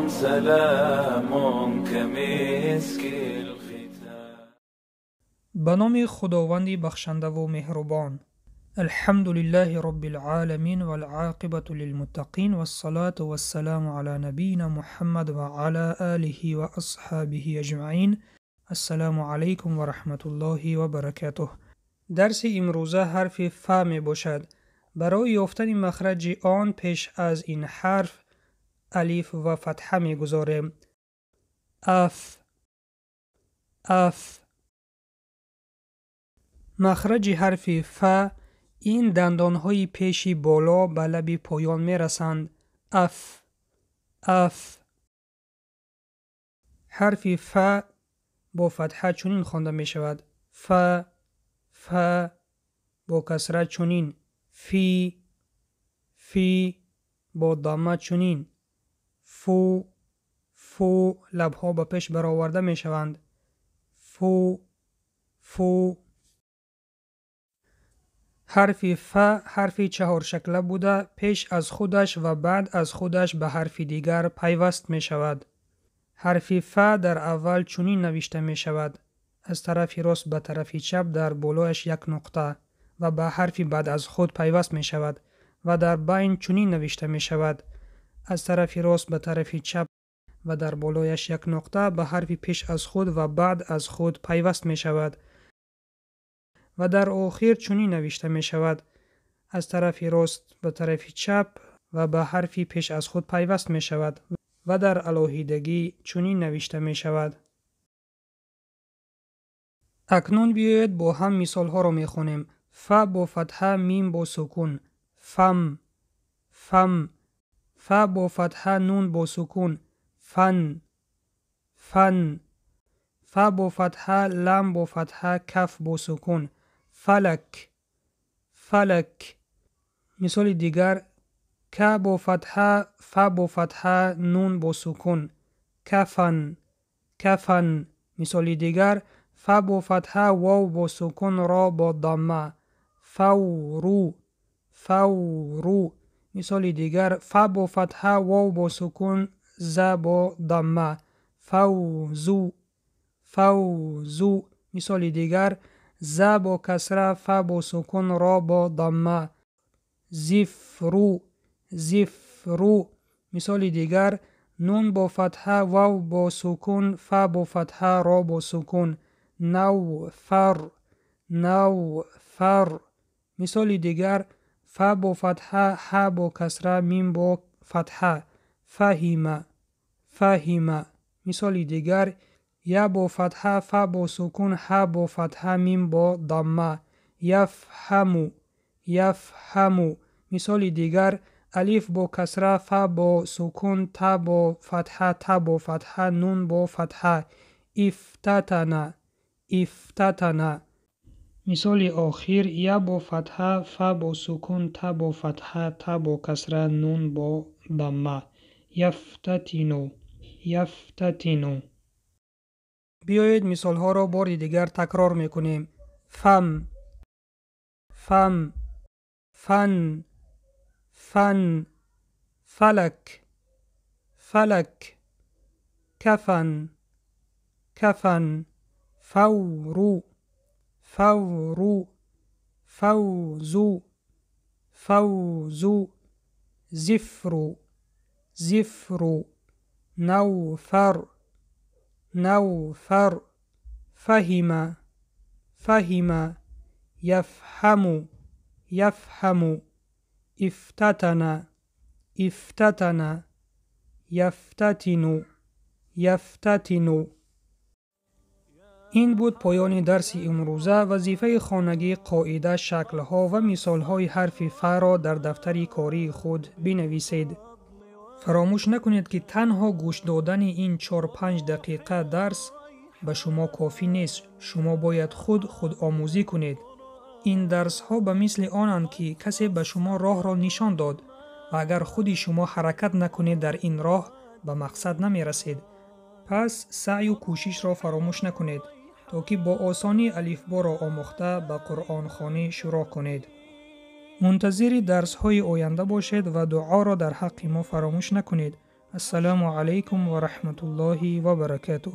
سلام كمسك الختام. به نام خداوند بخشنده و مهربان. الحمد لله رب العالمین والعاقبة للمتقین والصلاة والسلام علی نبینا محمد و علی آله و اصحابه اجمعین. السلام علیکم و رحمت الله و برکاته. درس امروزه حرف ف می باشد. برای یافتن مخرج آن پیش از این حرف الف و فتحه می گذاریم. اف اف. مخرج حرف ف این دندانهای پیشی بالا به لب پایان می رسند. اف اف. حرف ف با فتحه چنین خوانده می شود: ف ف. با کسره چنین: فی فی. با ضمه چنین: فو فو. لبها به پیش برآورده می شوند: فو فو. حرف ف حرف چهار شکله بوده پیش از خودش و بعد از خودش به حرف دیگر پیوست می شود. حرف ف در اول چنین نوشته می شود: از طرف راست به طرف چپ در بالایش یک نقطه و به حرف بعد از خود پیوست می شود و در بین چنین نوشته می شود: از طرف راست به طرف چپ و در بالایش یک نقطه به حرف پیش از خود و بعد از خود پیوست می شود و در آخر چنین نوشته می شود: از طرف راست به طرف چپ و به حرف پیش از خود پیوست می شود و در علیحدگی چنین نوشته می شود. اکنون بیایید با هم مثال ها را می خونیم. ف با فتحه، میم با سکون: فم فم. ف با فتحه، نون با سکون: فن فن. ف با فتحه، لام با فتحه، کف با سکون: فلک فلک. مثال دیگر: ک با فتحه، ف با فتحه، نون با سکون: کفن کفن. مثال دیگر: ف با فتحه، واو با سکون، را با ضمه: فورو فورو. مثال دیگر: ف با فتحه، واو با سکون، ز با ضمه: فوزو فوزو. مثال دیگر: ز با کسره، ف با سکون، را با ضمه: زفرو زفرو. مثال دیگر: نون با فتحه، واو با سکون، ف با فتحه، را با سکون: نوفر نوفر. مثال دیگر: ف با فتحه، ح با کسره، میم با فتحه: فهیمه فهیمه. مثال دیگر: ی با فتحه، ف با سکون، ح با فتحه، میم با ضمه: یفهمو یفهمو. مثال دیگر: الف با کسره، ف با سکون، ت با فتحه، ت با فتحه، نون با فتحه: افتتن افتتن. مثال آخر: ی با فتحه، ف با سکون، ت با فتحه، ت با کسره، نون با ضمه: یفتتنو یفتتنو. بیایید مثال ها را بار دیگر تکرار میکنیم. فم فم. فن فن. فلک فلک. کفن کفن. فورو فورو. فوزو فوزو. زفرو زفرو. نوفر نوفر. فهم فهم. یفهم یفهم. افتتن افتتن. یفتتن یفتتن. این بود پایان درس امروزه. وظیفه خوانندگی قاعده، شکل‌ها و مثال‌های حرف ف را در دفتر کاری خود بنویسید. فراموش نکنید که تنها گوش دادن این 4-5 دقیقه درس به شما کافی نیست. شما باید خود آموزی کنید. این درس ها به مثل آنند که کسی به شما راه را نشان داد و اگر خودی شما حرکت نکنید در این راه به مقصد نمی رسید. پس سعی و کوشش را فراموش نکنید تا که با آسانی الفبا را آموخته به قرآن خوانی شروع کنید. منتظر درس های آینده باشید و دعا را در حق ما فراموش نکنید. السلام علیکم و رحمت الله و برکاته.